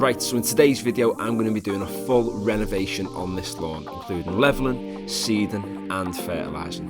Right, so in today's video I'm going to be doing a full renovation on this lawn, including levelling, seeding and fertilising.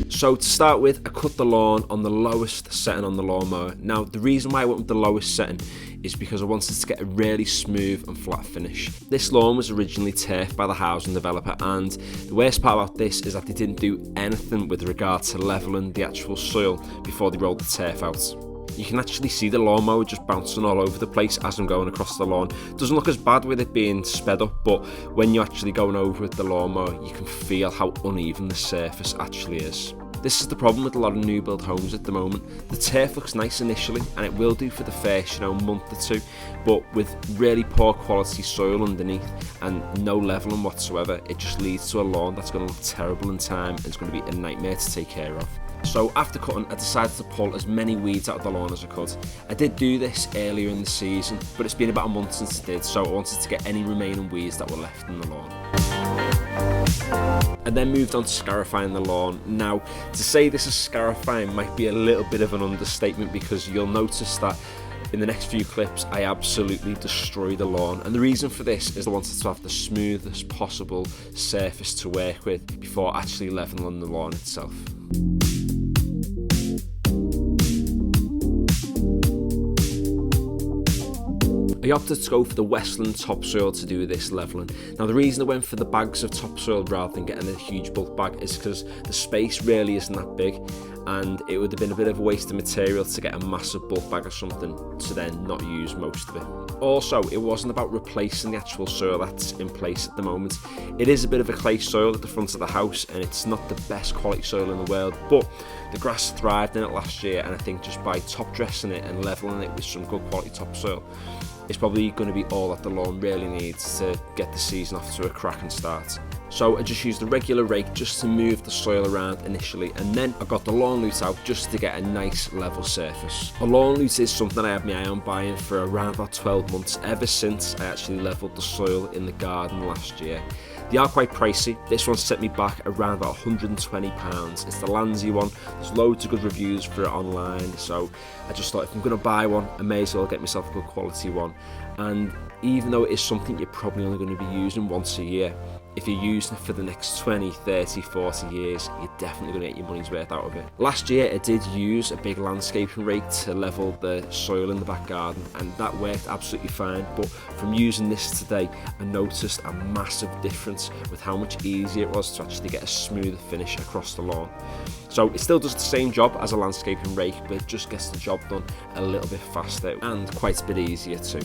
So to start with, I cut the lawn on the lowest setting on the lawnmower. Now the reason why I went with the lowest setting is because I wanted to get a really smooth and flat finish. This lawn was originally turfed by the housing developer, and the worst part about this is that they didn't do anything with regard to levelling the actual soil before they rolled the turf out. You can actually see the lawnmower just bouncing all over the place as I'm going across the lawn. It doesn't look as bad with it being sped up, but when you're actually going over with the lawnmower, you can feel how uneven the surface actually is. This is the problem with a lot of new build homes at the moment. The turf looks nice initially, and it will do for the first, month or two, but with really poor quality soil underneath and no levelling whatsoever, it just leads to a lawn that's going to look terrible in time and it's going to be a nightmare to take care of. So after cutting, I decided to pull as many weeds out of the lawn as I could. I did do this earlier in the season, but it's been about a month since I did, so I wanted to get any remaining weeds that were left in the lawn. I then moved on to scarifying the lawn. Now, to say this is scarifying might be a little bit of an understatement, because you'll notice that in the next few clips I absolutely destroyed the lawn, and the reason for this is I wanted to have the smoothest possible surface to work with before actually levelling the lawn itself. I opted to go for the Westland topsoil to do this levelling. Now the reason I went for the bags of topsoil rather than getting a huge bulk bag is because the space really isn't that big, and it would have been a bit of a waste of material to get a massive bulk bag of something to then not use most of it. Also, it wasn't about replacing the actual soil that's in place at the moment. It is a bit of a clay soil at the front of the house, and it's not the best quality soil in the world, but the grass thrived in it last year, and I think just by top dressing it and levelling it with some good quality topsoil, it's probably going to be all that the lawn really needs to get the season off to a cracking start. So I just used a regular rake just to move the soil around initially, and then I got the lawn lute out just to get a nice level surface. A lawn lute is something I had my eye on buying for around about 12 months, ever since I actually levelled the soil in the garden last year. They are quite pricey. This one set me back around about £120. It's the Landzie one. There's loads of good reviews for it online, so I just thought if I'm going to buy one, I may as well get myself a good quality one. And even though it is something you're probably only going to be using once a year, if you're using it for the next 20, 30, 40 years, you're definitely going to get your money's worth out of it. Last year I did use a big landscaping rake to level the soil in the back garden, and that worked absolutely fine, but from using this today I noticed a massive difference with how much easier it was to actually get a smoother finish across the lawn. So it still does the same job as a landscaping rake, but it just gets the job done a little bit faster and quite a bit easier too.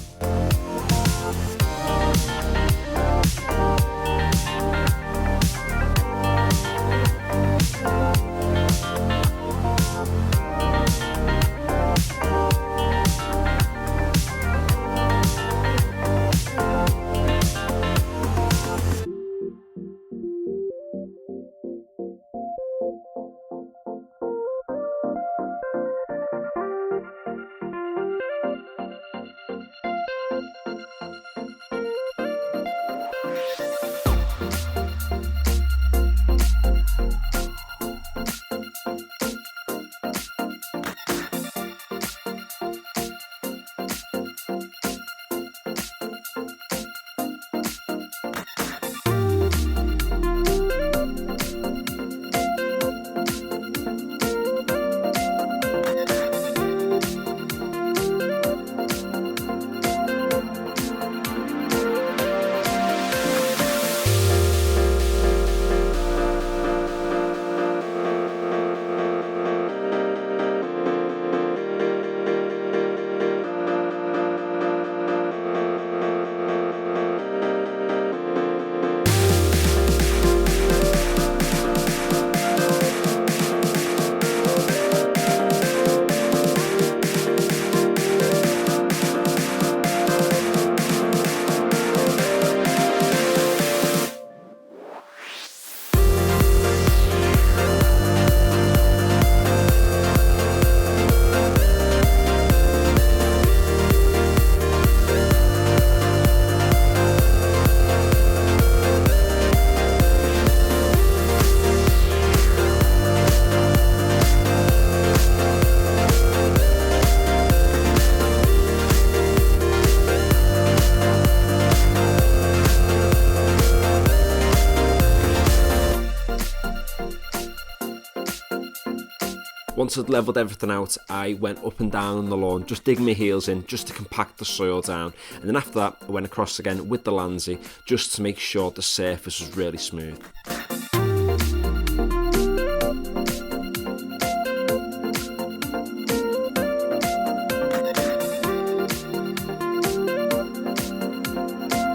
Once I'd levelled everything out, I went up and down on the lawn, just digging my heels in, just to compact the soil down. And then after that, I went across again with the Landzie, just to make sure the surface was really smooth.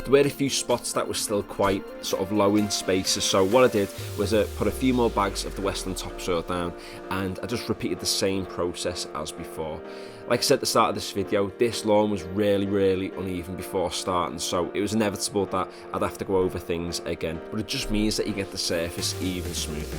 There were a few spots that were still quite sort of low in spaces, so what I did was put a few more bags of the Westland topsoil down, and I just repeated the same process as before. Like I said at the start of this video, this lawn was really uneven before starting, so it was inevitable that I'd have to go over things again, but it just means that you get the surface even smoother.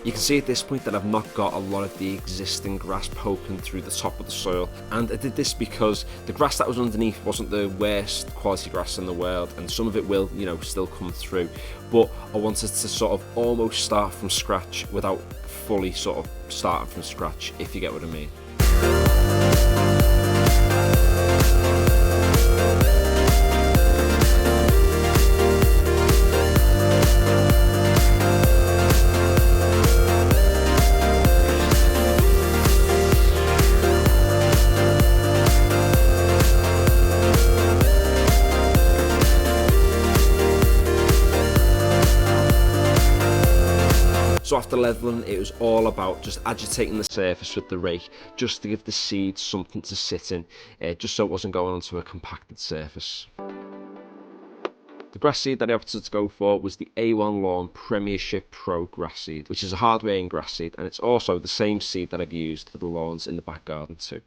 You can see at this point that I've not got a lot of the existing grass poking through the top of the soil, and I did this because the grass that was underneath wasn't the worst quality grass in the world, and some of it will, still come through, but I wanted to sort of almost start from scratch without fully sort of starting from scratch, if you get what I mean. So after levelling, it was all about just agitating the surface with the rake, just to give the seed something to sit in, just so it wasn't going onto a compacted surface. The grass seed that I opted to go for was the A1 Lawn Premiership Pro grass seed, which is a hard-wearing grass seed, and it's also the same seed that I've used for the lawns in the back garden too.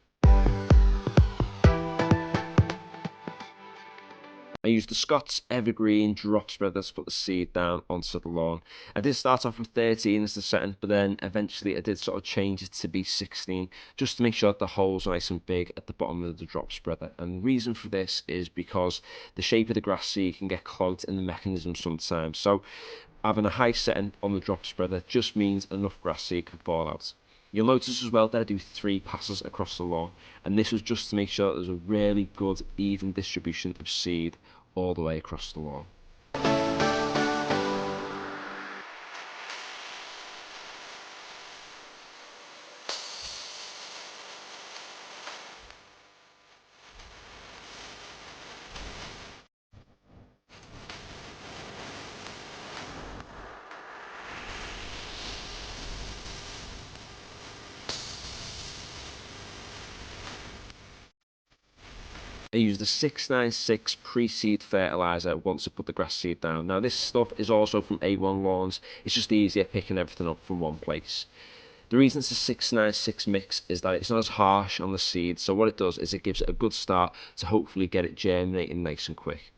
I used the Scott's Evergreen drop spreader to put the seed down onto the lawn. I did start off with 13 as the setting, but then eventually I did sort of change it to be 16, just to make sure that the holes are nice and big at the bottom of the drop spreader. And the reason for this is because the shape of the grass seed can get clogged in the mechanism sometimes. So having a high setting on the drop spreader just means enough grass seed can fall out. You'll notice as well that I do 3 passes across the lawn, and this was just to make sure that there's a really good even distribution of seed all the way across the lawn. I used the 696 pre-seed fertiliser once I put the grass seed down. Now this stuff is also from A1 Lawns, it's just easier picking everything up from one place. The reason it's a 696 mix is that it's not as harsh on the seed, so what it does is it gives it a good start to hopefully get it germinating nice and quick.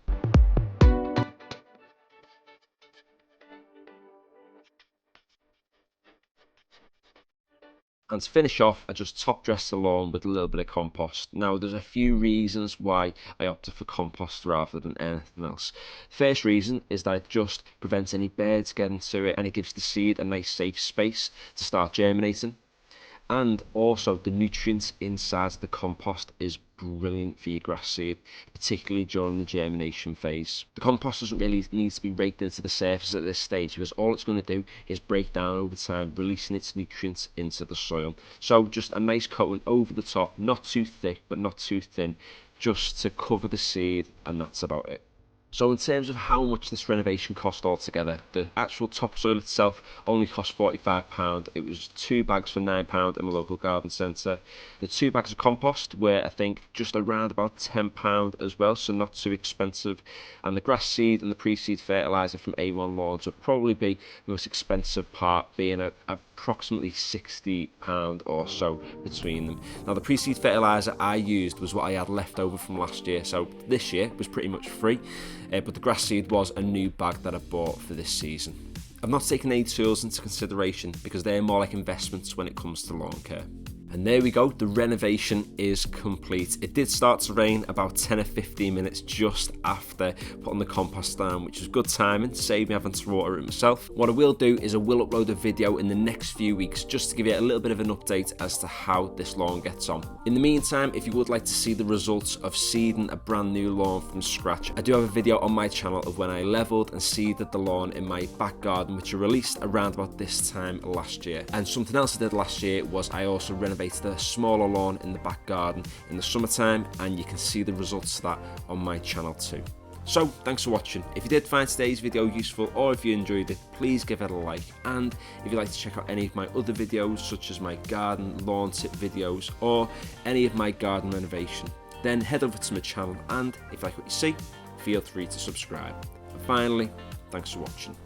And to finish off, I just top dress the lawn with a little bit of compost. Now there's a few reasons why I opted for compost rather than anything else. First reason is that it just prevents any birds getting to it, and it gives the seed a nice safe space to start germinating. And also the nutrients inside the compost is brilliant for your grass seed, particularly during the germination phase. The compost doesn't really need to be raked into the surface at this stage, because all it's going to do is break down over time, releasing its nutrients into the soil. So just a nice coating over the top, not too thick but not too thin, just to cover the seed, and that's about it. So in terms of how much this renovation cost altogether, the actual topsoil itself only cost £45. It was 2 bags for £9 in the local garden centre. The 2 bags of compost were, I think, just around about £10 as well, so not too expensive. And the grass seed and the pre-seed fertiliser from A1 Lawns would probably be the most expensive part, being approximately £60 or so between them. Now the pre-seed fertiliser I used was what I had left over from last year, so this year was pretty much free. But the grass seed was a new bag that I bought for this season. I've not taken any tools into consideration because they're more like investments when it comes to lawn care. And there we go, the renovation is complete. It did start to rain about 10 or 15 minutes just after putting the compost down, which was good timing to save me having to water it myself. What I will do is I will upload a video in the next few weeks just to give you a little bit of an update as to how this lawn gets on. In the meantime, if you would like to see the results of seeding a brand new lawn from scratch, I do have a video on my channel of when I levelled and seeded the lawn in my back garden, which I released around about this time last year. And something else I did last year was I also renovated a smaller lawn in the back garden in the summertime, and you can see the results of that on my channel too. So thanks for watching. If you did find today's video useful, or if you enjoyed it, please give it a like. And if you'd like to check out any of my other videos, such as my garden lawn tip videos or any of my garden renovation, then head over to my channel, and if you like what you see, feel free to subscribe. And finally, thanks for watching.